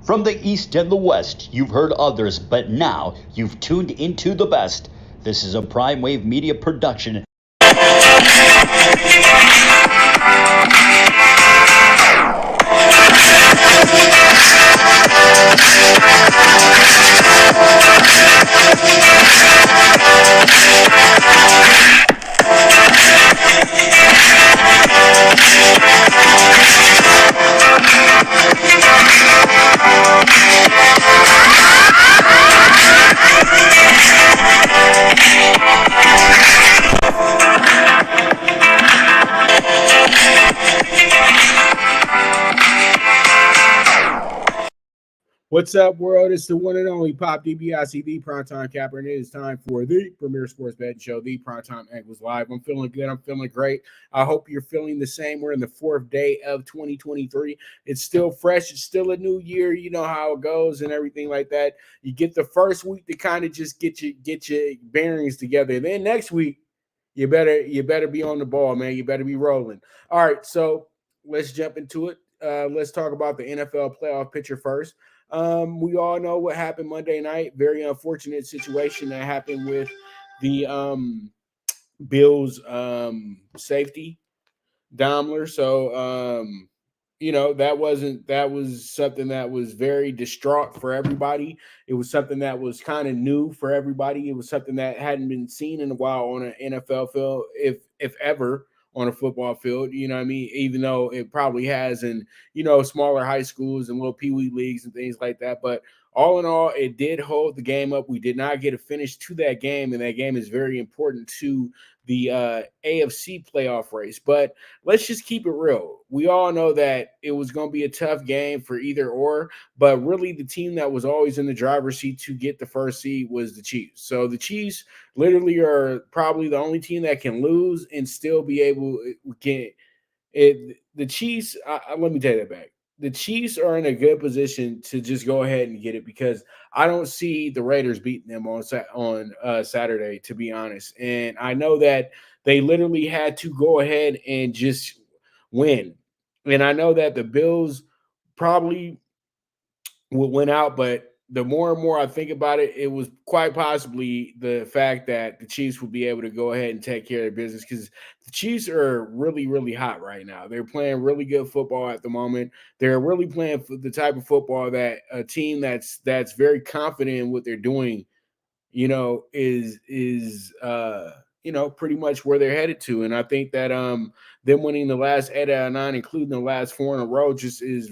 From the East and the West, you've heard others, but now you've tuned into the best. This is a Prime Wave Media production. What's up, world? It's the one and only Pop DBIC, the Primetime Capper, and it is time for the premier sports betting show, the PrimeTime Angles Live. I'm feeling good. I'm feeling great. I hope you're feeling the same. We're in the fourth day of 2023. It's still fresh. It's still a new year. You know how it goes and everything like that. You get the first week to kind of just get your bearings together. Then next week, you better be on the ball, man. You better be rolling. All right, so let's jump into it. Let's talk about the NFL playoff picture first. We all know what happened Monday night. Very unfortunate situation that happened with the Bills safety, Daimler. So that was something that was very distraught for everybody. It was something that was kind of new for everybody. It was something that hadn't been seen in a while on an NFL field, if ever on a football field, you know what I mean? Even though it probably has in, smaller high schools and little peewee leagues and things like that. But all in all, it did hold the game up. We did not get a finish to that game, and that game is very important to the AFC playoff race. But let's just keep it real. We all know that it was going to be a tough game for either or, but really the team that was always in the driver's seat to get the first seed was the Chiefs. So the Chiefs literally are probably the only team that can lose and still be able to it. The Chiefs, let me take that back. The Chiefs are in a good position to just go ahead and get it because I don't see the Raiders beating them on Saturday, to be honest. And I know that they literally had to go ahead and just win. And I know that the Bills probably will win out, but the more and more I think about it, it was quite possibly the fact that the Chiefs will be able to go ahead and take care of their business because the Chiefs are really, really hot right now. They're playing really good football at the moment. They're really playing for the type of football that a team that's very confident in what they're doing, is pretty much where they're headed to. And I think that them winning the last 8 out of 9, including the last 4 in a row, just is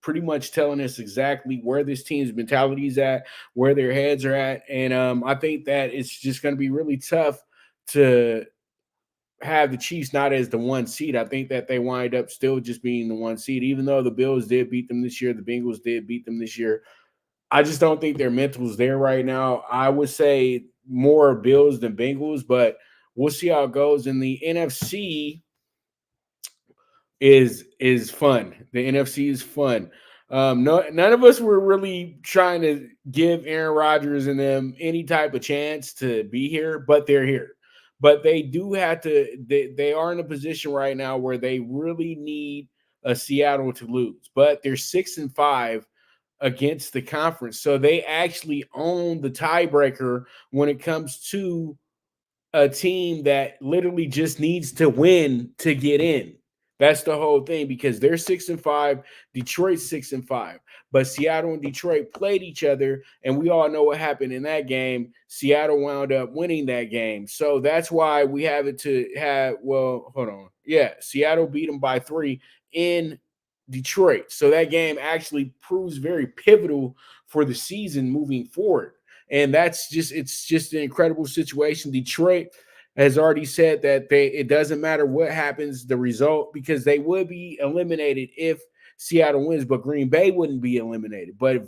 pretty much telling us exactly where this team's mentality is at, where their heads are at. And I think that it's just going to be really tough to have the Chiefs not as the 1 seed. I think that they wind up still just being the 1 seed, even though the Bills did beat them this year. The Bengals did beat them this year. I just don't think their mental's there right now. I would say more Bills than Bengals, but we'll see how it goes. And the NFC is fun. The NFC is fun. None of us were really trying to give Aaron Rodgers and them any type of chance to be here, but they're here. But they do have to. They are in a position right now where they really need a Seattle to lose. But they're 6-5 against the conference, so they actually own the tiebreaker when it comes to a team that literally just needs to win to get in. That's the whole thing because they're 6-5, Detroit's 6-5. But Seattle and Detroit played each other, and we all know what happened in that game. Seattle wound up winning that game. So that's why we have it to have, well, hold on. Yeah, Seattle beat them by 3 in Detroit. So that game actually proves very pivotal for the season moving forward. And it's just an incredible situation. Detroit has already said that it doesn't matter what happens, the result, because they would be eliminated if Seattle wins, but Green Bay wouldn't be eliminated. But if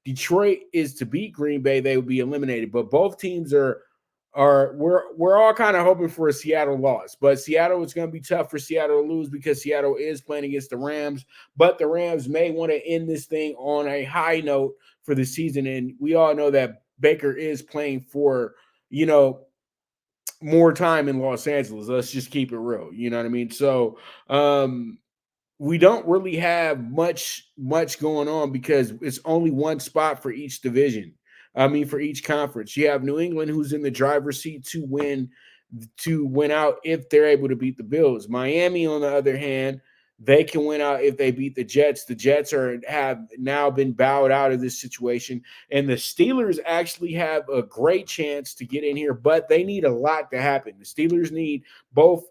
Detroit is to beat Green Bay, they would be eliminated. But both teams we're all kind of hoping for a Seattle loss. But Seattle, it's going to be tough for Seattle to lose because Seattle is playing against the Rams. But the Rams may want to end this thing on a high note for the season. And we all know that Baker is playing for, more time in Los Angeles. Let's just keep it real. You know what I mean? So we don't really have much going on because it's only one spot for each division. I mean, for each conference, you have New England, who's in the driver's seat to win out if they're able to beat the Bills. Miami, on the other hand, they can win out if they beat the Jets. The Jets have now been bowed out of this situation, and the Steelers actually have a great chance to get in here, but they need a lot to happen. The Steelers need both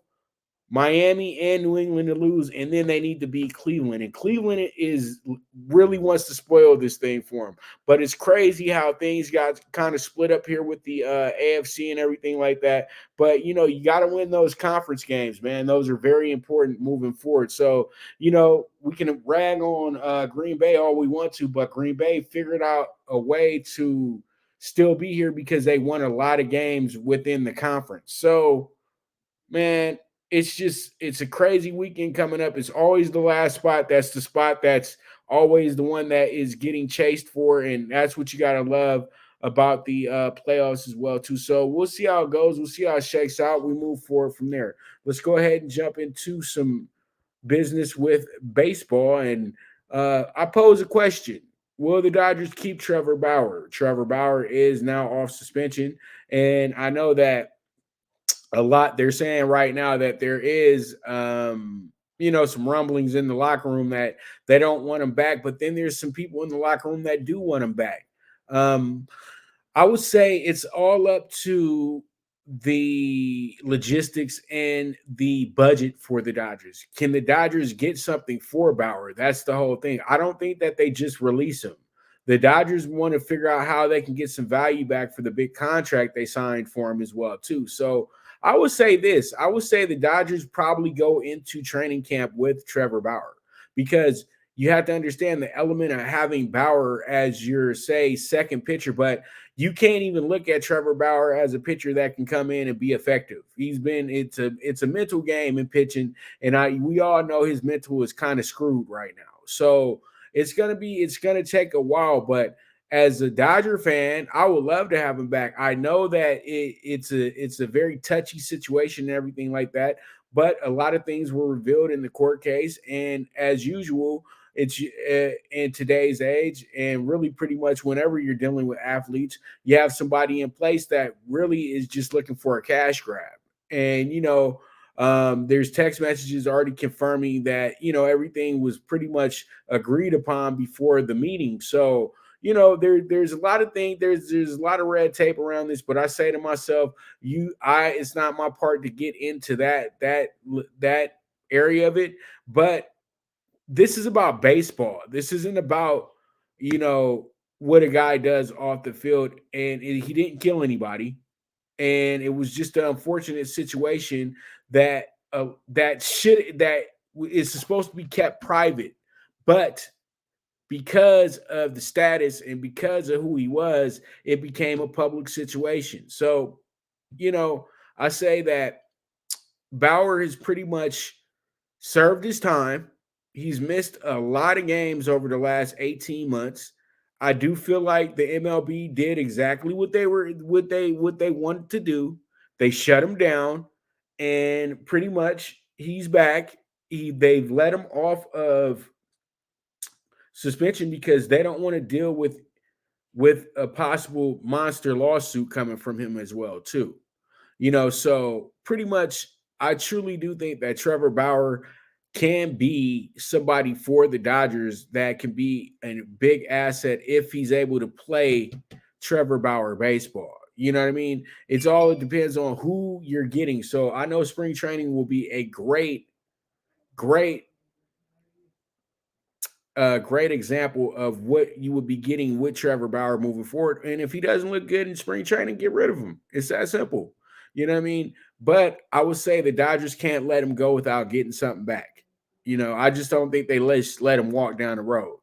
Miami and New England to lose, and then they need to beat Cleveland. And Cleveland is really wants to spoil this thing for them. But it's crazy how things got kind of split up here with the AFC and everything like that. But, you got to win those conference games, man. Those are very important moving forward. So, we can rag on Green Bay all we want to, but Green Bay figured out a way to still be here because they won a lot of games within the conference. So, man, it's a crazy weekend coming up. It's always the last spot. That's the spot that's always the one that is getting chased for, and that's what you got to love about the playoffs as well too. So we'll see how it goes. We'll see how it shakes out. We move forward from there. Let's go ahead and jump into some business with baseball. And I pose a question. Will the Dodgers keep Trevor Bauer? Trevor Bauer is now off suspension, and I know that a lot they're saying right now that there is some rumblings in the locker room that they don't want him back, but then there's some people in the locker room that do want him back. I would say it's all up to the logistics and the budget for the Dodgers. Can the Dodgers get something for Bauer? That's the whole thing. I don't think that they just release him. The Dodgers want to figure out how they can get some value back for the big contract they signed for him as well too. So I would say this. I would say the Dodgers probably go into training camp with Trevor Bauer because you have to understand the element of having Bauer as your, say, second pitcher, but you can't even look at Trevor Bauer as a pitcher that can come in and be effective. It's a mental game in pitching, and we all know his mental is kind of screwed right now. So it's gonna take a while, but as a Dodger fan, I would love to have him back. I know that it's a very touchy situation and everything like that, but a lot of things were revealed in the court case, and as usual, it's in today's age, and really pretty much whenever you're dealing with athletes, you have somebody in place that really is just looking for a cash grab, and there's text messages already confirming that everything was pretty much agreed upon before the meeting. So there's a lot of things, there's a lot of red tape around this, but I say to myself, it's not my part to get into that area of it. But this is about baseball. This isn't about what a guy does off the field, and he didn't kill anybody, and it was just an unfortunate situation that is supposed to be kept private, but because of the status and because of who he was, it became a public situation. So, I say that Bauer has pretty much served his time. He's missed a lot of games over the last 18 months. I do feel like the MLB did exactly what they wanted to do. They shut him down, and pretty much he's back. They've let him off of suspension because they don't want to deal with a possible monster lawsuit coming from him as well too. So pretty much I truly do think that Trevor Bauer can be somebody for the Dodgers that can be a big asset if he's able to play Trevor Bauer baseball. You know what I mean? It depends on who you're getting. So I know spring training will be a great example of what you would be getting with Trevor Bauer moving forward. And if he doesn't look good in spring training, get rid of him. It's that simple. You know what I mean? But I would say the Dodgers can't let him go without getting something back. I just don't think they let him walk down the road.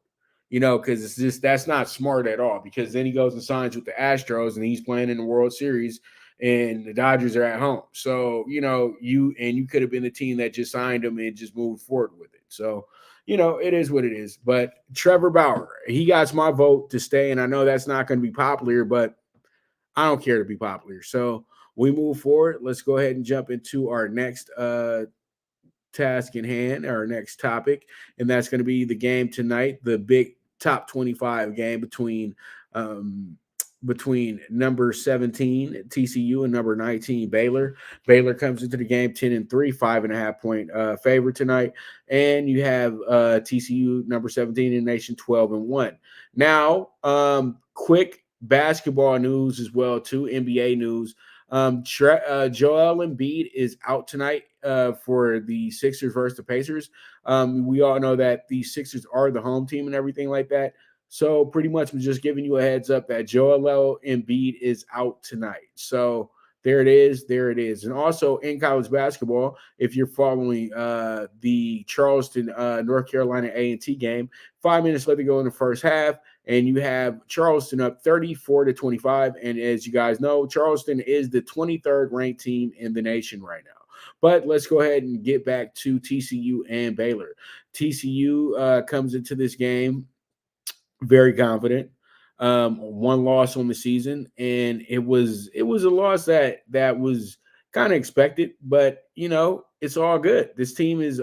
Because that's not smart at all. Because then he goes and signs with the Astros, and he's playing in the World Series, and the Dodgers are at home. So you could have been the team that just signed him and just moved forward with it. So it is what it is. But Trevor Bauer, he got my vote to stay, and I know that's not going to be popular, but I don't care to be popular. So we move forward. Let's go ahead and jump into our next task in hand, our next topic, and that's going to be the game tonight, the big top 25 game between number 17 TCU and number 19 Baylor. Baylor comes into the game 10-3, 5.5-point favorite tonight, and you have TCU number 17 in the nation 12-1. Now, quick basketball news as well too, NBA news. Joel Embiid is out tonight for the Sixers versus the Pacers. We all know that the Sixers are the home team and everything like that. So pretty much I'm just giving you a heads up that Joel Embiid is out tonight. So there it is. There it is. And also in college basketball, if you're following the Charleston, North Carolina A&T game, 5 minutes left to go in the first half, and you have Charleston up 34-25. And as you guys know, Charleston is the 23rd ranked team in the nation right now. But let's go ahead and get back to TCU and Baylor. TCU comes into this game very confident. One loss on the season, and it was a loss that was kind of expected, but it's all good. This team is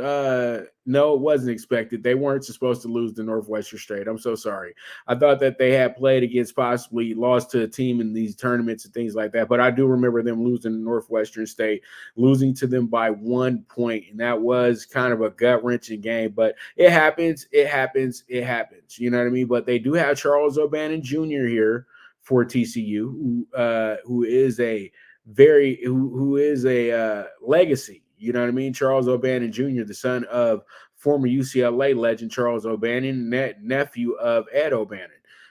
no, it wasn't expected. They weren't supposed to lose to Northwestern State. I'm so sorry. I thought that they had played against, possibly lost to a team in these tournaments and things like that, but I do remember them losing to Northwestern State, losing to them by 1 point, and that was kind of a gut-wrenching game, but it happens. It happens. It happens. You know what I mean? But they do have Charles O'Bannon Jr. here for TCU, who is a legacy. You know what I mean? Charles O'Bannon Jr., the son of former UCLA legend Charles O'Bannon, nephew of Ed O'Bannon.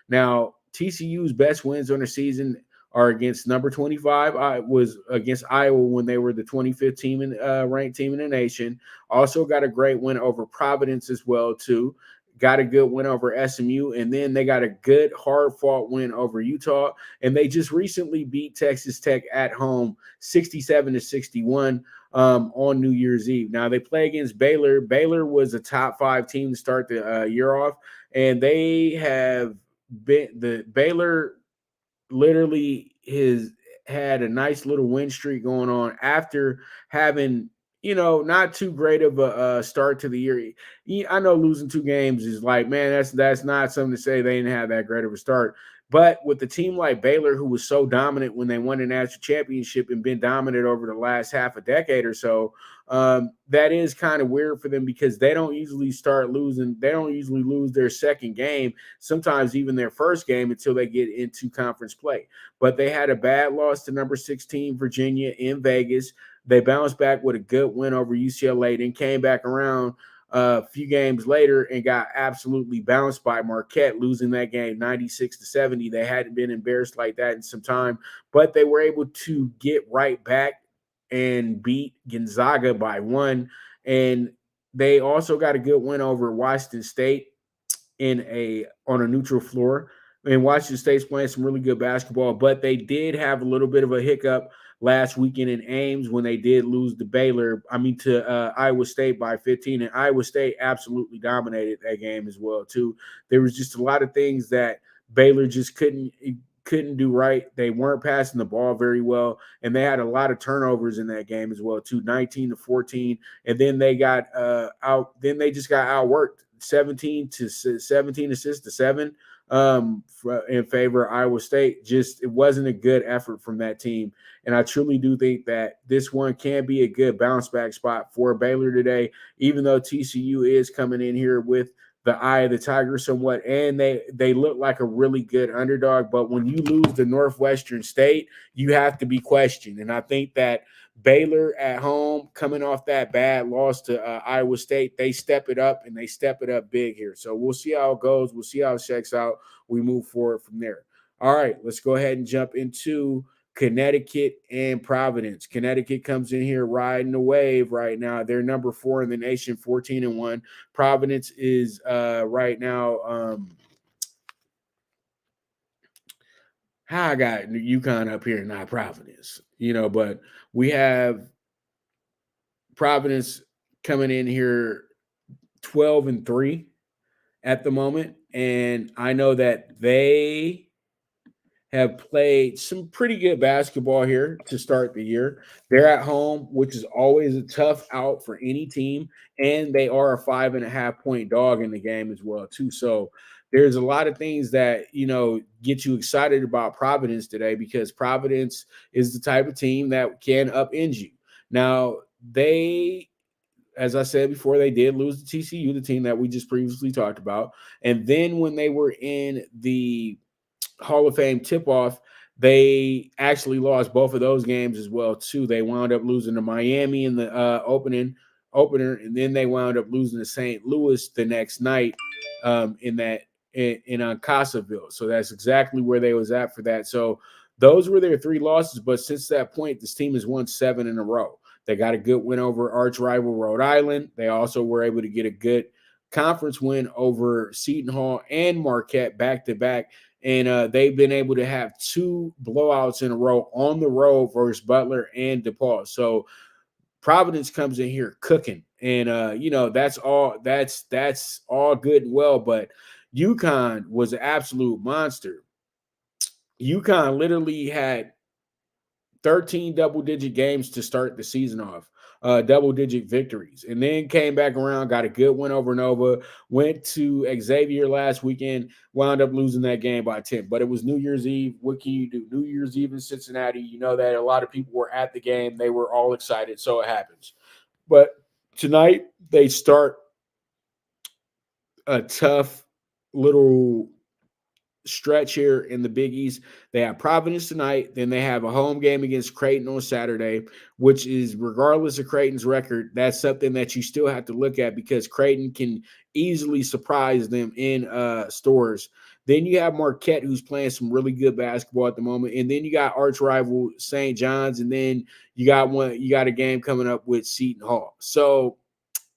Now, TCU's best wins on the season are against number 25. I was against Iowa when they were the 25th team ranked team in the nation. Also got a great win over Providence as well, too. Got a good win over SMU, and then they got a good, hard-fought win over Utah, and they just recently beat Texas Tech at home 67-61 on New Year's Eve. Now, they play against Baylor. Baylor was a top-5 team to start the year off, and they have been – the Baylor literally had a nice little win streak going on after having – not too great of a start to the year. I know losing 2 games is like, man, that's not something to say they didn't have that great of a start. But with a team like Baylor, who was so dominant when they won the national championship and been dominant over the last half a decade or so, that is kind of weird for them because they don't usually start losing. They don't usually lose their second game, sometimes even their first game until they get into conference play. But they had a bad loss to number 16 Virginia in Vegas. They bounced back with a good win over UCLA, then came back around a few games later and got absolutely bounced by Marquette, losing that game 96-70. They hadn't been embarrassed like that in some time, but they were able to get right back and beat Gonzaga by 1. And they also got a good win over Washington State on a neutral floor. And Washington State's playing some really good basketball, but they did have a little bit of a hiccup last weekend in Ames when they did lose to Iowa State by 15, and Iowa State absolutely dominated that game as well too. There was just a lot of things that Baylor just couldn't do right. They weren't passing the ball very well, and they had a lot of turnovers in that game as well too, 19-14, and then they got then they just got outworked 17 assists to 7 in favor of Iowa State. Just it wasn't a good effort from that team. And I truly do think that this one can be a good bounce back spot for Baylor today, even though TCU is coming in here with the eye of the tiger somewhat, and they look like a really good underdog. But when you lose to Northwestern State, you have to be questioned. And I think that Baylor at home, coming off that bad loss to Iowa State, they step it up, and they step it up big here. So we'll see how it goes. We'll see how it checks out. We move forward from there. All right, let's go ahead and jump into Connecticut and Providence. Connecticut comes in here riding the wave right now. They're number 4 in the nation, 14-1. Providence is right now. I got UConn up here, not Providence, but we have Providence coming in here 12-3 at the moment. And I know that they have played some pretty good basketball here to start the year. They're at home, which is always a tough out for any team, and they are a 5.5 point dog in the game as well too. So there's a lot of things that get you excited about Providence today, because Providence is the type of team that can upend you. Now they, as I said before, they did lose to TCU, the team that we just previously talked about. And then when they were in the Hall of Fame tip-off, they actually lost both of those games as well too. They wound up losing to Miami in the opener, and then they wound up losing to St. Louis the next night in Casaville. So that's exactly where they was at for that. So those were their 3 losses. But since that point, this team has won 7 in a row. They got a good win over arch rival Rhode Island. They also were able to get a good conference win over Seton Hall and Marquette back-to-back. And they've been able to have 2 blowouts in a row on the road versus Butler and DePaul. So Providence comes in here cooking, and that's all good and well. But UConn was an absolute monster. UConn literally had 13 double-digit games to start the season off, double-digit victories, and then came back around, got a good win over Nova, went to Xavier last weekend, wound up losing that game by 10. But it was New Year's Eve. What can you do? New Year's Eve in Cincinnati, you know that a lot of people were at the game. They were all excited, so it happens. But tonight, they start a tough little stretch here in the Big East. They have Providence tonight, then they have a home game against Creighton on Saturday, which is, regardless of Creighton's record, that's something that you still have to look at, because Creighton can easily surprise them in stores. Then you have Marquette, who's playing some really good basketball at the moment, and then you got arch rival St. John's, and then you got a game coming up with Seton Hall. So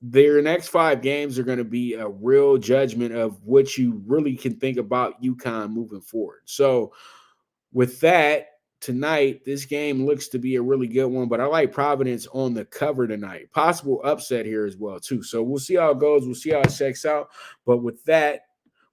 their next 5 games are going to be a real judgment of what you really can think about UConn moving forward. So with that, tonight, this game looks to be a really good one, but I like Providence on the cover tonight. Possible upset here as well too. So we'll see how it goes. We'll see how it checks out. But with that,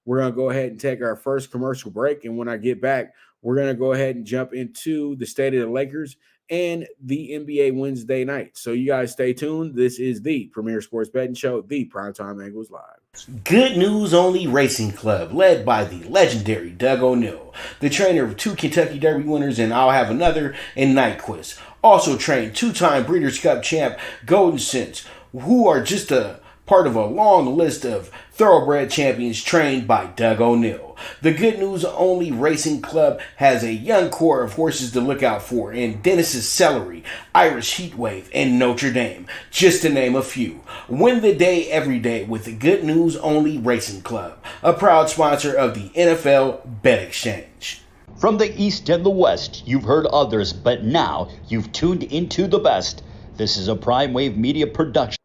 we're going to go ahead and take our first commercial break. And when I get back, we're going to go ahead and jump into the state of the Lakers and the NBA Wednesday night. So you guys stay tuned. This is the Premier Sports Betting Show, the PrimeTime Angles Live. Good News Only Racing Club, led by the legendary Doug O'Neill, the trainer of 2 Kentucky Derby winners, and I'll Have Another, and Nyquist. Also trained 2-time Breeders' Cup champ Golden Sense, who are just a part of a long list of thoroughbred champions trained by Doug O'Neill. The Good News Only Racing Club has a young core of horses to look out for in Dennis's Celery, Irish Heatwave, and Notre Dame, just to name a few. Win the day every day with the Good News Only Racing Club, a proud sponsor of the NFL Bet Exchange. From the East and the West, you've heard others, but now you've tuned into the best. This is a Prime Wave Media production.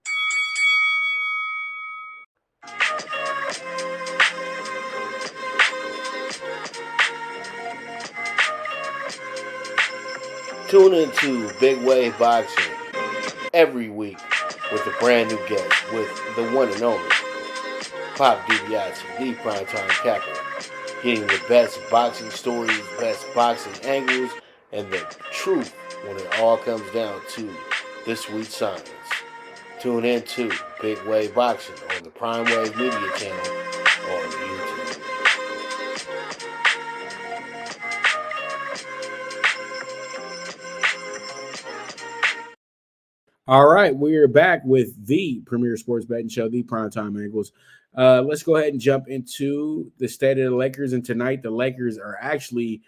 Tune into Big Wave Boxing every week with a brand new guest, with the one and only Pop DiBiase, the Primetime Capper, getting the best boxing stories, best boxing angles, and the truth when it all comes down to the sweet science. Tune into Big Wave Boxing on the Prime Wave Media channel on YouTube. All right, we are back with the Premier Sports Betting Show, the PrimeTime Angles. Let's go ahead and jump into the state of the Lakers. And tonight, the Lakers are actually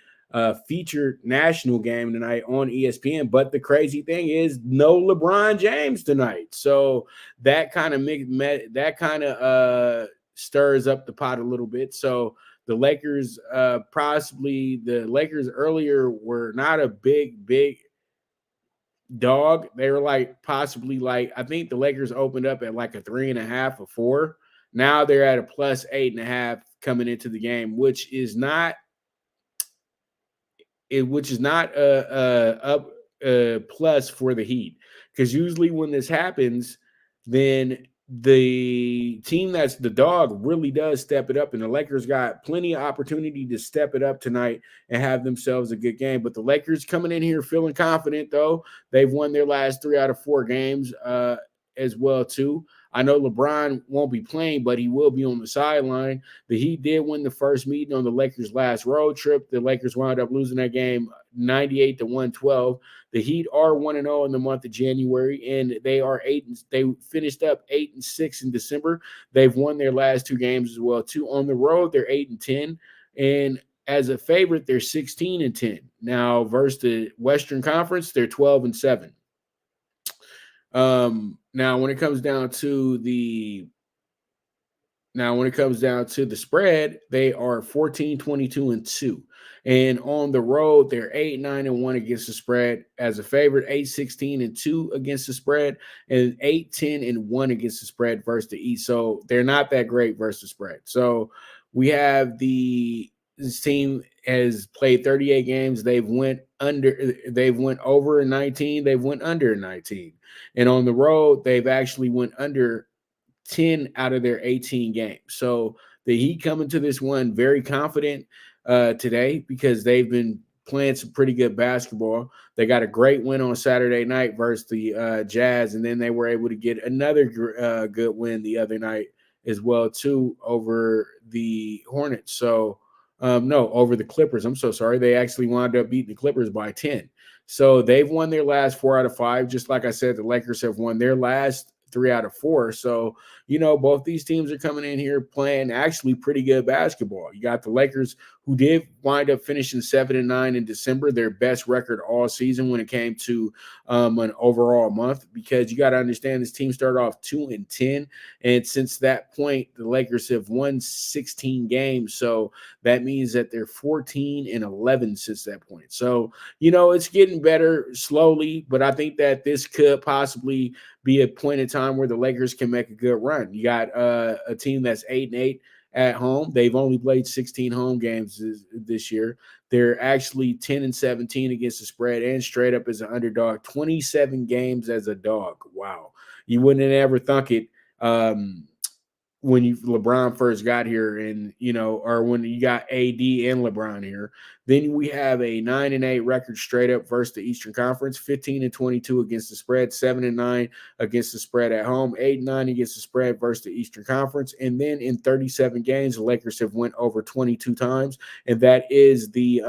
featured national game tonight on ESPN. But the crazy thing is, no LeBron James tonight. So that kind of stirs up the pot a little bit. So the Lakers, the Lakers earlier were not a big dog. They were possibly I think the Lakers opened up at a 3.5 or 4. Now they're at a plus 8.5 coming into the game, which is not a plus for the Heat, because usually when this happens, then the team that's the dog really does step it up, and the Lakers got plenty of opportunity to step it up tonight and have themselves a good game. But the Lakers coming in here feeling confident, though. They've won their last 3 out of 4 games as well, too. I know LeBron won't be playing, but he will be on the sideline. The Heat did win the first meeting on the Lakers' last road trip. The Lakers wound up losing that game 98-112. The Heat are 1-0 in the month of January, and they are they finished up 8-6 in December. They've won their last 2 games as well, too. On the road, they're 8-10, and as a favorite, they're 16-10. Now, versus the Western Conference, they're 12-7. Now when it comes down to the spread, they are 14-22-2. And on the road, they're 8-9-1 against the spread. As a favorite, 8-16-2 against the spread, and 8-10-1 against the spread versus the East. So they're not that great versus the spread. So we have this team has played 38 games. They've went over in 19. They've went under in 19. And on the road, they've actually went under 10 out of their 18 games. So the Heat coming to this one very confident today because they've been playing some pretty good basketball. They got a great win on Saturday night versus the Jazz, and then they were able to get another good win the other night as well, too, over the Hornets. So, over the Clippers. I'm so sorry. They actually wound up beating the Clippers by 10. So they've won their last 4 out of 5. Just like I said, the Lakers have won their last 3 out of 4. So, both these teams are coming in here playing actually pretty good basketball. You got the Lakers, who did wind up finishing 7-9 in December, their best record all season when it came to an overall month, because you got to understand this team started off 2-10. And since that point, the Lakers have won 16 games. So that means that they're 14-11 since that point. So, it's getting better slowly, but I think that this could possibly be a point in time where the Lakers can make a good run. You got a team that's 8-8 at home. They've only played 16 home games this year. They're actually 10-17 against the spread and straight up as an underdog. 27 games as a dog. Wow. You wouldn't have ever thunk it when LeBron first got here, and or when you got AD and LeBron here. Then we have a 9-8 record straight up versus the Eastern Conference, 15-22 against the spread, 7-9 against the spread at home, 8-9 against the spread versus the Eastern Conference. And then in 37 games, the Lakers have went over 22 times, and that is the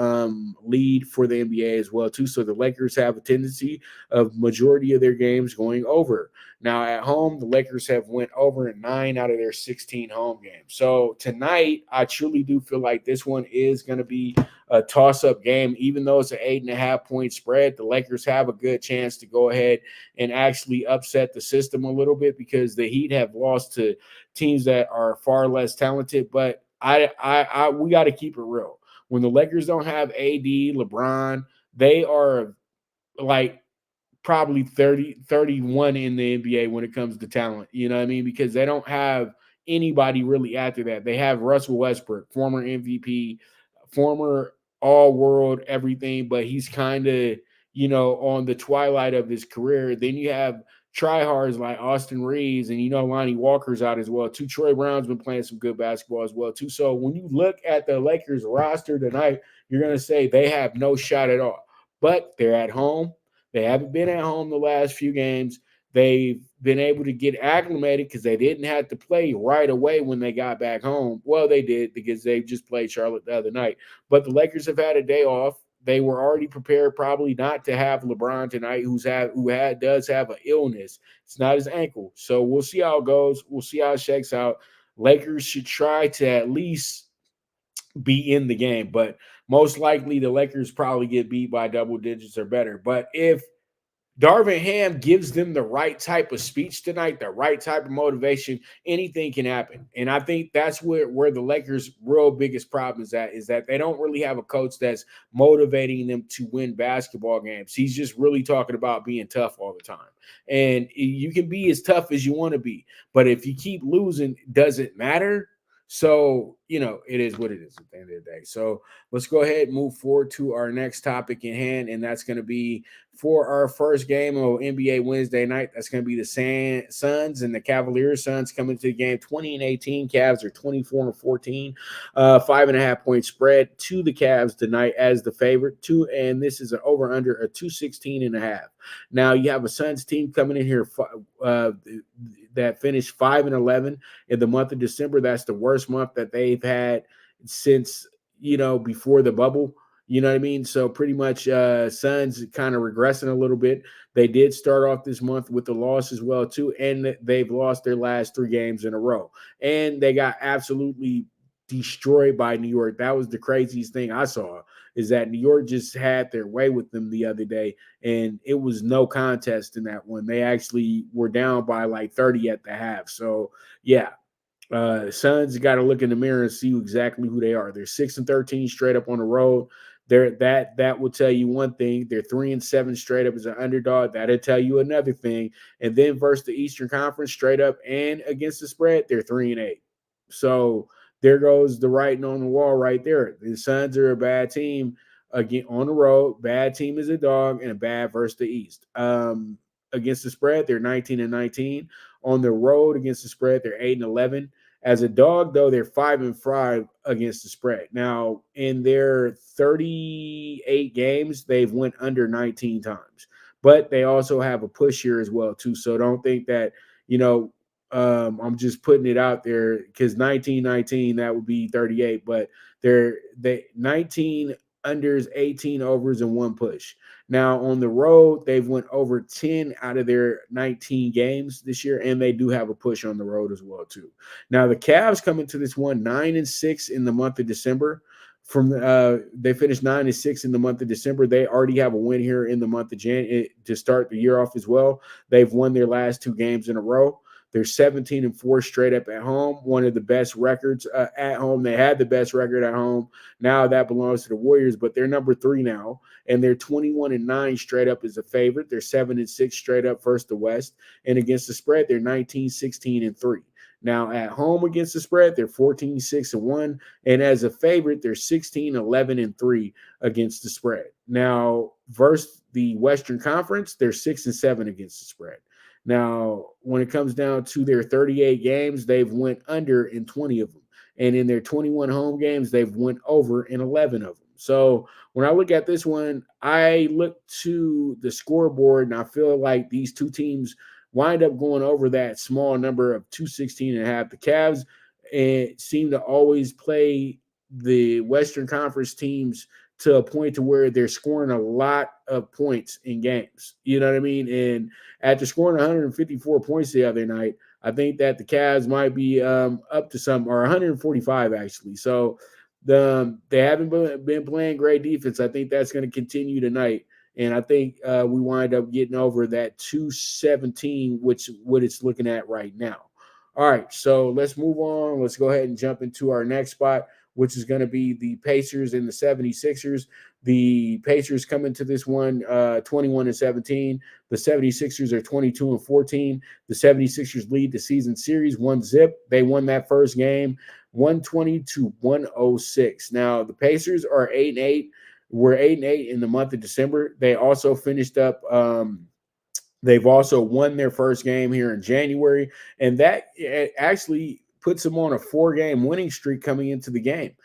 lead for the NBA as well, too. So the Lakers have a tendency of majority of their games going over. Now at home, the Lakers have went over in 9 out of their 16 home games. So tonight, I truly do feel like this one is going to be a toss-up game. Even though it's an 8.5-point spread, the Lakers have a good chance to go ahead and actually upset the system a little bit, because the Heat have lost to teams that are far less talented. But we got to keep it real. When the Lakers don't have AD, LeBron, they are like probably 31 in the NBA when it comes to talent. You know what I mean? Because they don't have anybody really after that. They have Russell Westbrook, former MVP, former all-world everything, but he's kind of, on the twilight of his career. Then you have tryhards like Austin Reeves, and Lonnie Walker's out as well too. Troy Brown's been playing some good basketball as well too. So when you look at the Lakers roster tonight, you're going to say they have no shot at all. But they're at home. They haven't been at home the last few games. They've been able to get acclimated because they didn't have to play right away when they got back home. Well, they did, because they just played Charlotte the other night. But the Lakers have had a day off. They were already prepared probably not to have LeBron tonight, does have an illness. It's not his ankle. So we'll see how it goes. We'll see how it shakes out. Lakers should try to at least be in the game, but most likely the Lakers probably get beat by double digits or better. But if Darvin Ham gives them the right type of speech tonight, the right type of motivation, anything can happen. And I think that's where the Lakers' real biggest problem is that they don't really have a coach that's motivating them to win basketball games. He's just really talking about being tough all the time. And you can be as tough as you want to be, but if you keep losing, does it matter? So, it is what it is at the end of the day. So let's go ahead and move forward to our next topic in hand. And that's going to be for our first game of NBA Wednesday night. That's going to be the Suns and the Cavaliers. Suns coming to the game 20-18. Cavs are 24-14. 5.5-point spread to the Cavs tonight as the favorite. And this is an over under a 216.5. Now you have a Suns team coming in here that finished 5-11 in the month of December. That's the worst month that they've had since, before the bubble. You know what I mean? So pretty much Suns kind of regressing a little bit. They did start off this month with the loss as well, too, and they've lost their last 3 games in a row. And they got absolutely destroyed by New York. That was the craziest thing I saw, is that New York just had their way with them the other day, and it was no contest in that one. They actually were down by like 30 at the half. So, yeah. Suns got to look in the mirror and see exactly who they are. They're 6-13 straight up on the road. That will tell you one thing. They're 3-7 straight up as an underdog. That'll tell you another thing. And then versus the Eastern Conference, straight up and against the spread, they're 3-8. So there goes the writing on the wall right there. The Suns are a bad team again on the road. Bad team is a dog, and a bad versus the East. Against the spread, they're 19-19. On the road against the spread, they're 8-11. As a dog, though, they're 5-5 against the spread. Now, in their 38 games, they've went under 19 times. But they also have a push here as well, too. So don't think that, I'm just putting it out there, because 19-19, that would be 38. But they 19 unders, 18 overs, and 1 push. Now, on the road, they've went over 10 out of their 19 games this year, and they do have a push on the road as well, too. Now, the Cavs come into this one 9-6 in the month of December. They finished 9-6 in the month of December. They already have a win here in the month of January to start the year off as well. They've won their last 2 games in a row. They're 17-4 straight up at home, one of the best records at home. They had the best record at home. Now that belongs to the Warriors, but they're number 3 now, and they're 21-9 straight up as a favorite. They're 7-6 straight up versus the West, and against the spread, they're 19-16-3. Now at home against the spread, they're 14-6-1, and as a favorite, they're 16-11-3 against the spread. Now versus the Western Conference, they're 6-7 against the spread. Now, when it comes down to their 38 games, they've went under in 20 of them. And in their 21 home games, they've went over in 11 of them. So when I look at this one, I look to the scoreboard, and I feel like these two teams wind up going over that small number of 216.5. The Cavs seem to always play the Western Conference teams to a point to where they're scoring a lot of points in games. You know what I mean? And after scoring 154 points the other night, I think that the Cavs might be up to something, or 145 actually. So they haven't been playing great defense. I think that's going to continue tonight. And I think we wind up getting over that 217, which what it's looking at right now. All right, so let's move on. Let's go ahead and jump into our next spot, which is going to be the Pacers and the 76ers. The Pacers come into this one 21-17. The 76ers are 22-14. The 76ers lead the season series 1-0. They won that first game 120-106. Now, the Pacers are 8-8. We're 8-8 in the month of December. They also finished up they've also won their first game here in January, and that actually puts them on a 4-game winning streak coming into the game.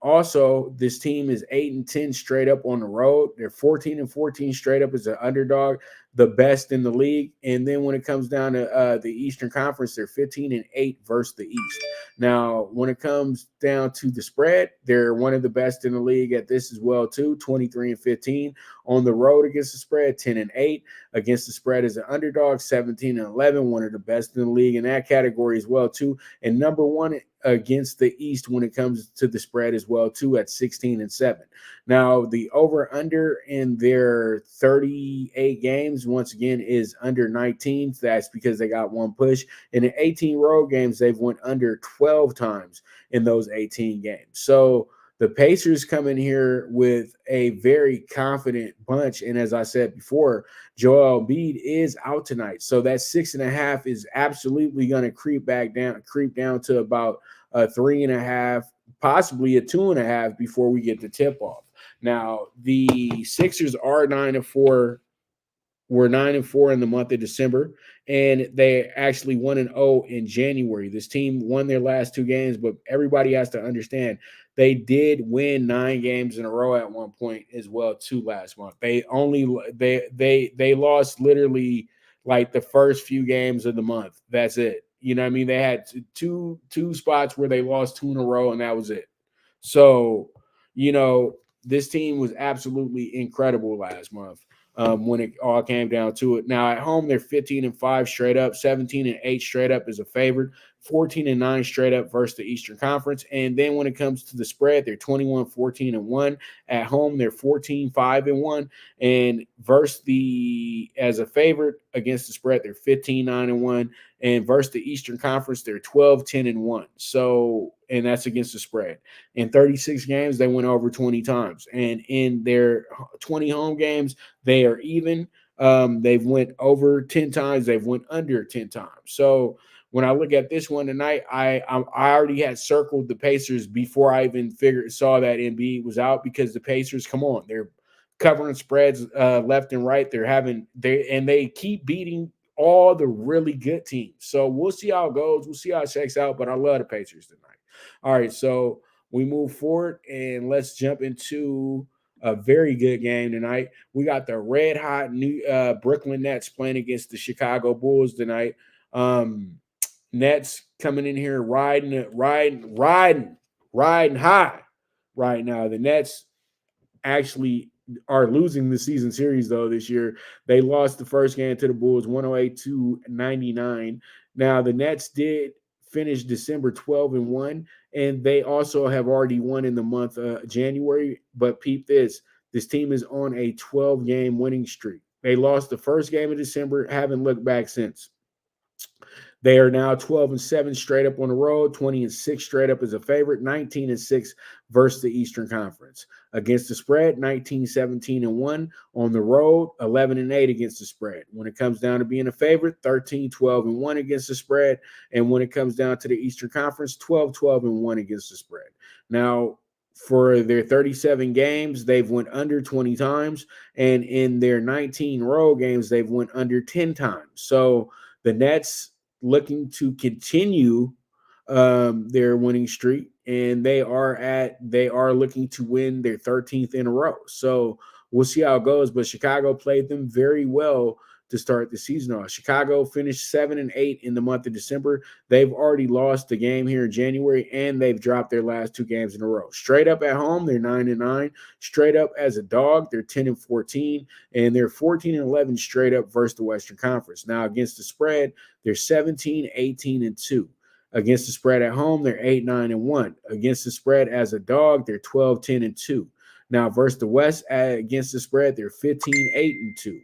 Also, this team is 8-10 straight up on the road. They're 14-14 straight up as an underdog, the best in the league. And then when it comes down to the Eastern Conference, they're 15-8 versus the East. Now, when it comes down to the spread, they're one of the best in the league at this as well, too, 23-15. On the road against the spread, 10-8. Against the spread as an underdog, 17-11, one of the best in the league in that category as well, too. And number 1 against the East when it comes to the spread as well, too, at 16-7. Now, the over-under in their 38 games, once again, is under 19. That's because they got 1 push. In the 18 road games, they've went under 12 times in those 18 games. So the Pacers come in here with a very confident bunch. And as I said before, Joel Embiid is out tonight. So that 6.5 is absolutely going to creep down to about a 3.5, possibly a 2.5 before we get the tip off. Now, the Sixers are 9-4. We're 9-4 in the month of December, and they actually 1-0 in January. This team won their last 2 games, but everybody has to understand they did win 9 games in a row at one point as well too last month. They lost literally like the first few games of the month. That's it. You know what I mean? They had two spots where they lost 2 in a row, and that was it. So, this team was absolutely incredible last month. When it all came down to it. Now at home, they're 15-5 straight up, 17-8 straight up is a favorite, 14-9 straight up versus the Eastern Conference. And then when it comes to the spread, they're 21-14-1. At home, they're 14-5-1. And versus as a favorite against the spread, they're 15-9-1. And versus the Eastern Conference, they're 12-10-1. So, and that's against the spread. In 36 games, they went over 20 times. And in their 20 home games, they are even. They've went over 10 times. They've went under 10 times. So when I look at this one tonight, I already had circled the Pacers before I even saw that Embiid was out, because the Pacers, come on, they're covering spreads left and right. They keep beating all the really good teams. So we'll see how it goes. We'll see how it shakes out. But I love the Pacers tonight. All right, so we move forward and let's jump into a very good game tonight. We got the red hot new Brooklyn Nets playing against the Chicago Bulls tonight. Nets coming in here riding high right now. The Nets actually are losing the season series though this year. They lost the first game to the Bulls 108-99. Now the Nets did finish December 12-1, and they also have already won in the month of January. But peep this team is on a 12-game winning streak. They lost the first game of December, haven't looked back since. They are now 12-7 straight up on the road, 20-6 straight up as a favorite, 19-6 versus the Eastern Conference. Against the spread, 19-17-1 on the road, 11-8 against the spread. When it comes down to being a favorite, 13-12-1 against the spread. And when it comes down to the Eastern Conference, 12-12-1 against the spread. Now, for their 37 games, they've went under 20 times. And in their 19 road games, they've went under 10 times. So the Nets looking to continue their winning streak, and they are looking to win their 13th in a row. So we'll see how it goes. But Chicago played them very well to start the season off. Chicago finished 7-8 in the month of December. They've already lost the game here in January, and they've dropped their last 2 games in a row. Straight up at home, they're 9-9. Straight up as a dog, they're 10-14, and they're 14-11 straight up versus the Western Conference. Now against the spread, they're 17-18-2. Against the spread at home, they're 8-9-1. Against the spread as a dog, they're 12-10-2. Now versus the West, against the spread, they're 15-8-2.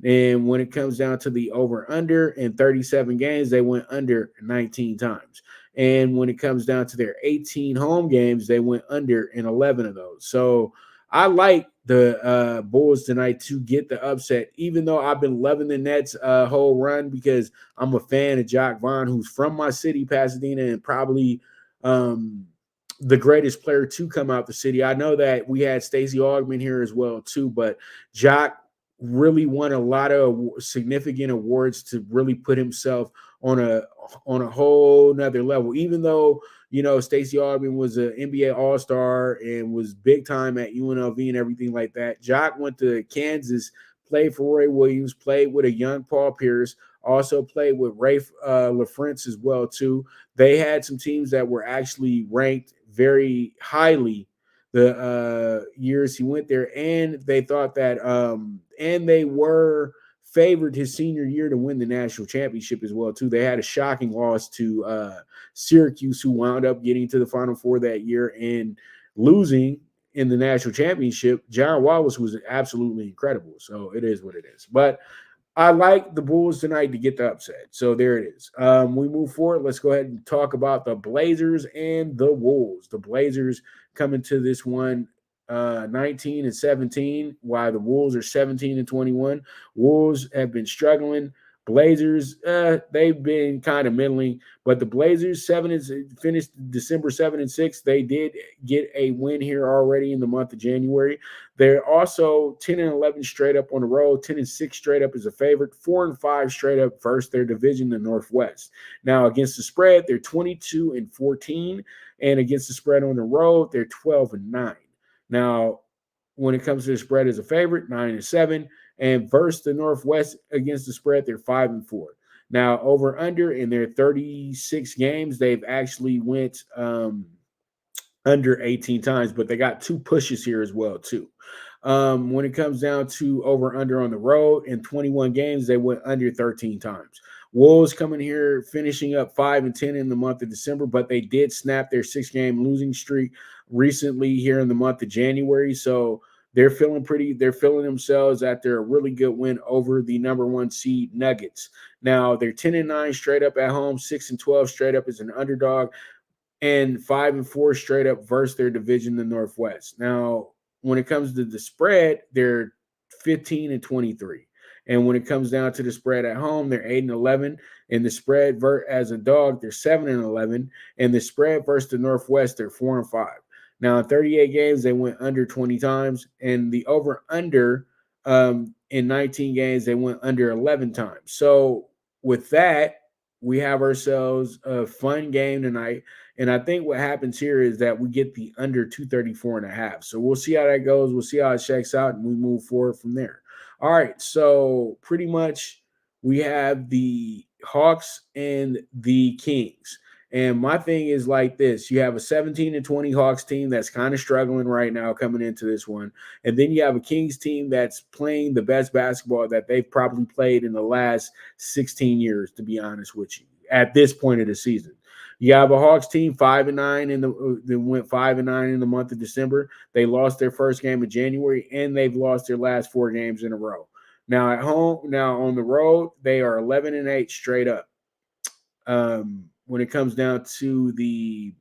And when it comes down to the over-under in 37 games, they went under 19 times. And when it comes down to their 18 home games, they went under in 11 of those. So I like the Bulls tonight to get the upset, even though I've been loving the Nets whole run, because I'm a fan of Jacques Vaughn, who's from my city, Pasadena, and probably the greatest player to come out the city. I know that we had Stacey Augmon here as well, too, but Jacques really won a lot of significant awards to really put himself on a whole nother level. Even though, Stacey Augmon was an NBA All-Star and was big time at UNLV and everything like that, Jock went to Kansas, played for Roy Williams, played with a young Paul Pierce, also played with Rafe LaFrance as well, too. They had some teams that were actually ranked very highly the years he went there, and they thought that and they were favored his senior year to win the national championship as well too. They had a shocking loss to Syracuse, who wound up getting to the Final Four that year and losing in the national championship. John Wallace was absolutely incredible. So it is what it is. But I like the Bulls tonight to get the upset. So there it is. We move forward. Let's go ahead and talk about the Blazers and the Wolves. The Blazers coming to this one 19-17, while the Wolves are 17-21. Wolves have been struggling Blazers, they've been kind of middling, but the Blazers finished December 7-6. They did get a win here already in the month of January. They're also 10-11 straight up on the road, 10-6 straight up as a favorite, 4-5 straight up versus their division, the Northwest. Now against the spread, they're 22-14, and against the spread on the road, they're 12-9. Now, when it comes to the spread as a favorite, 9-7. And versus the Northwest against the spread, they're 5-4. Now, over under in their 36 games, they've actually went under 18 times, but they got 2 pushes here as well, too. When it comes down to over under on the road, in 21 games, they went under 13 times. Wolves coming here, finishing up 5-10 in the month of December, but they did snap their 6-game losing streak recently here in the month of January. So they're feeling themselves after a really good win over the number 1 seed Nuggets. Now they're 10-9 straight up at home, 6-12 straight up as an underdog, and 5-4 straight up versus their division, the Northwest. Now, when it comes to the spread, they're 15-23. And when it comes down to the spread at home, they're 8-11. And the spread as a dog, they're 7-11. And the spread versus the Northwest, they're 4-5. Now, in 38 games, they went under 20 times. And the over-under in 19 games, they went under 11 times. So with that, we have ourselves a fun game tonight. And I think what happens here is that we get the under 234.5. So we'll see how that goes. We'll see how it checks out, and we move forward from there. All right. So pretty much we have the Hawks and the Kings. And my thing is like this. You have a 17-20 Hawks team that's kind of struggling right now coming into this one. And then you have a Kings team that's playing the best basketball that they've probably played in the last 16 years, to be honest with you, at this point of the season. You have a Hawks team 5-9 they went 5-9 in the month of December. They lost their first game in January, and they've lost their last 4 games in a row. Now at home, now on the road, they are 11-8 straight up. When it comes down to the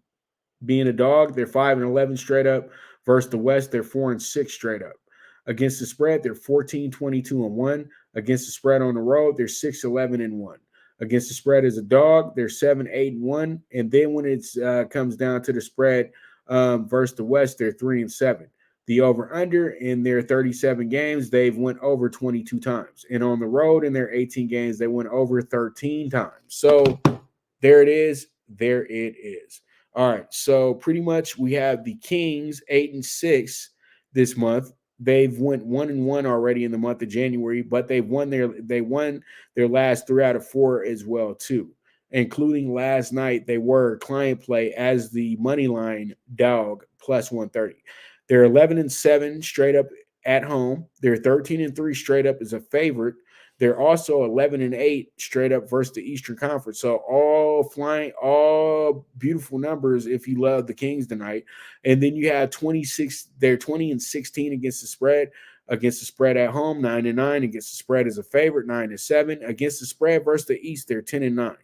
being a dog, they're 5-11 straight up. Versus the West, they're 4-6 straight up. Against the spread, they're 14-22-1. Against the spread on the road, they're 6-11-1. Against the spread as a dog, they're 7-8-1. And then when it comes down to the spread versus the West, they're 3-7. The over-under in their 37 games, they've went over 22 times. And on the road in their 18 games, they went over 13 times. So there it is. There it is. All right. So pretty much we have the Kings 8-6 this month. They've went 1-1 already in the month of January, but they won their last 3 out of 4 as well, too. Including last night, they were client play as the money line dog plus 130. They're 11-7 straight up at home. They're 13-3 straight up as a favorite. They're also 11-8 straight up versus the Eastern Conference. So all beautiful numbers if you love the Kings tonight. And then you have 26. They're 20-16 against the spread. Against the spread at home, 9-9. Against the spread as a favorite, 9-7. Against the spread versus the East, they're 10-9.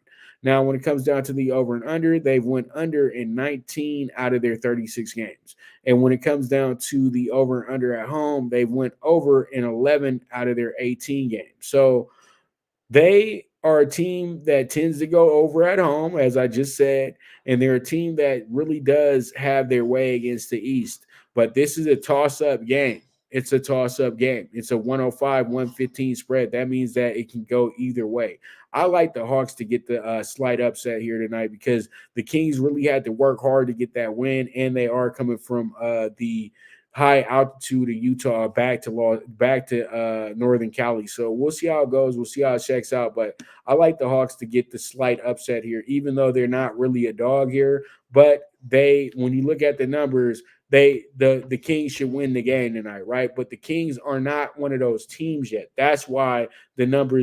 Now, when it comes down to the over and under, they've went under in 19 out of their 36 games. And when it comes down to the over and under at home, they've went over in 11 out of their 18 games. So they are a team that tends to go over at home, as I just said, and they're a team that really does have their way against the East. But this is a toss-up game. It's a toss-up game. It's a 105-115 spread. That means that it can go either way. I like the Hawks to get the slight upset here tonight because the Kings really had to work hard to get that win, and they are coming from the high altitude of Utah back to Northern Cali. So we'll see how it goes. We'll see how it checks out. But I like the Hawks to get the slight upset here, even though they're not really a dog here. But when you look at the numbers, the Kings should win the game tonight, right? But the Kings are not one of those teams yet. That's why the number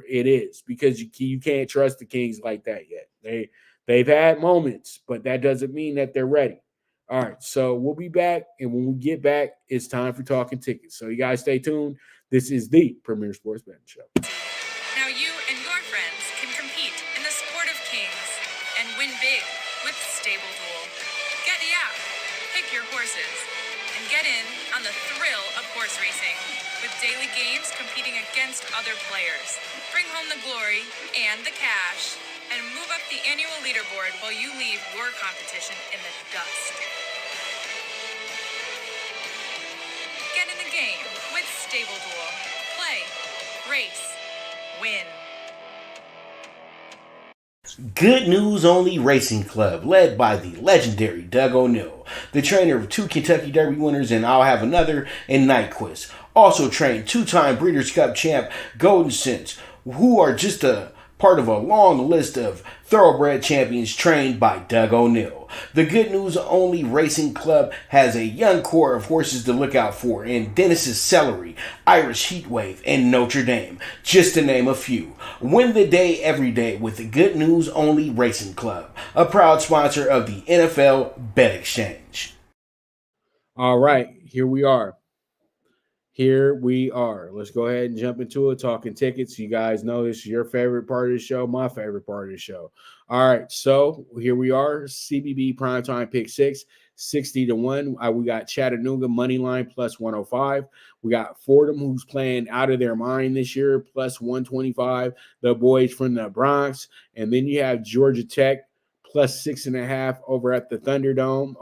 it is, because you can't trust the Kings like that yet. They've had moments, but that doesn't mean that they're ready. All right, so we'll be back, and when we get back, it's time for Talking Tickets. So you guys stay tuned. This is the Premier Sports Betting Show. Now you and your friends can compete in the sport of kings and win big with Stable Duel. Get the app, pick your horses, and get in on the thrill of horse racing. With daily games competing against other players. Bring home the glory and the cash. And move up the annual leaderboard while you leave your competition in the dust. Get in the game with Stable Duel. Play, race, win. Good News Only Racing Club, led by the legendary Doug O'Neill, the trainer of 2 Kentucky Derby winners and I'll Have Another and Nyquist. Also trained 2-time Breeders' Cup champ Golden Sense, who are just a part of a long list of thoroughbred champions trained by Doug O'Neill. The Good News Only Racing Club has a young core of horses to look out for in Dennis's Celery, Irish Heatwave, and Notre Dame, just to name a few. Win the day every day with the Good News Only Racing Club, a proud sponsor of the NFL Bet Exchange. All right, here we are. Let's go ahead and jump into it. Talking tickets. You guys know this is your favorite part of the show, my favorite part of the show. All right, so here we are. CBB PrimeTime PK6, 60-1. We got Chattanooga money line plus 105. We got Fordham, who's playing out of their mind this year, plus 125. The boys from the Bronx, and then you have Georgia Tech plus 6.5 over at the Thriller Dome,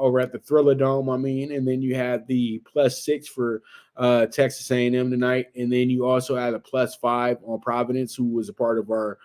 and then you have the plus 6 for Texas A&M tonight, and then you also had a plus 5 on Providence, who was a part of our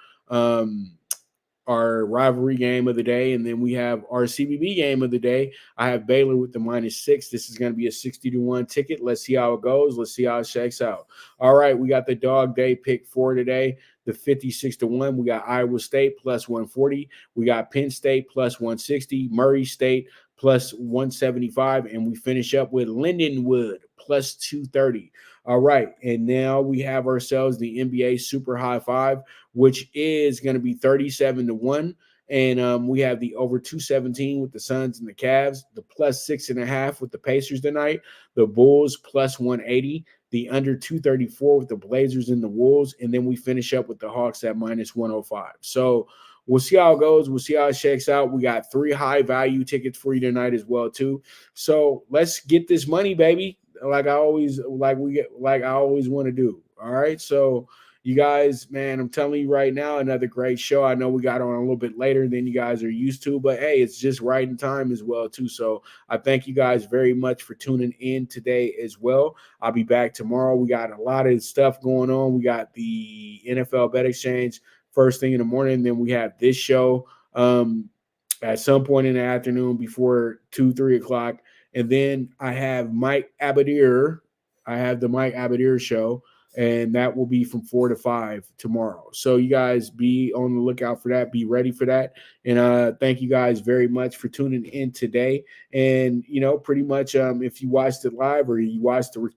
rivalry game of the day, and then we have our CBB game of the day. I have Baylor with the -6. This is going to be a 60-1 ticket. Let's see how it goes. Let's see how it shakes out. All right, we got the DogDay PK4 today. The 56-1. We got Iowa State plus 140. We got Penn State plus 160. Murray State plus 175. And we finish up with Lindenwood plus 230. All right. And now we have ourselves the NBA Super High Five, which is going to be 37-1. And we have the over 217 with the Suns and the Cavs, the plus 6.5 with the Pacers tonight, the Bulls plus 180, the under 234 with the Blazers and the Wolves, and then we finish up with the Hawks at minus 105. So we'll see how it goes. We'll see how it shakes out. We got 3 high value tickets for you tonight as well too. So let's get this money, baby. Like I always want to do. All right. So you guys, man, I'm telling you right now, another great show. I know we got on a little bit later than you guys are used to, but hey, it's just right in time as well too. So I thank you guys very much for tuning in today as well. I'll be back tomorrow. We got a lot of stuff going on. We got the NFL Bet Exchange first thing in the morning. Then we have this show at some point in the afternoon before 2-3 o'clock. And then I have Mike Abadir. I have the Mike Abadir show, and that will be from 4 to 5 tomorrow. So you guys be on the lookout for that. Be ready for that. And thank you guys very much for tuning in today. And, pretty much if you watched it live or you watched the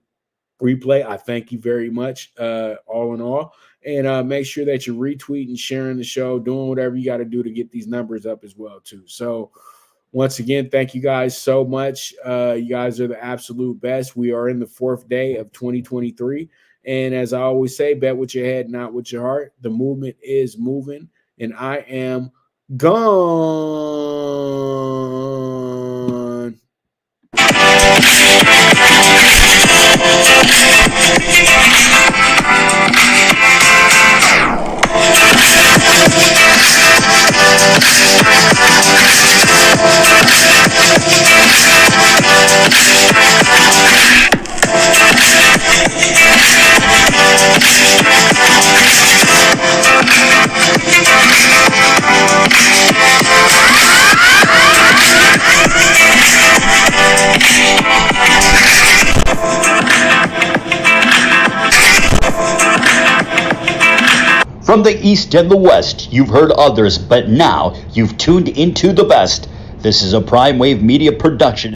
replay, I thank you very much, all in all. And make sure that you're retweeting, sharing the show, doing whatever you got to do to get these numbers up as well too. So once again, thank you guys so much. You guys are the absolute best. We are in the 4th day of 2023. And as I always say, bet with your head, not with your heart. The movement is moving, and I am gone. From the East and the West, you've heard others, but now you've tuned into the best. This is a Prime Wave Media production.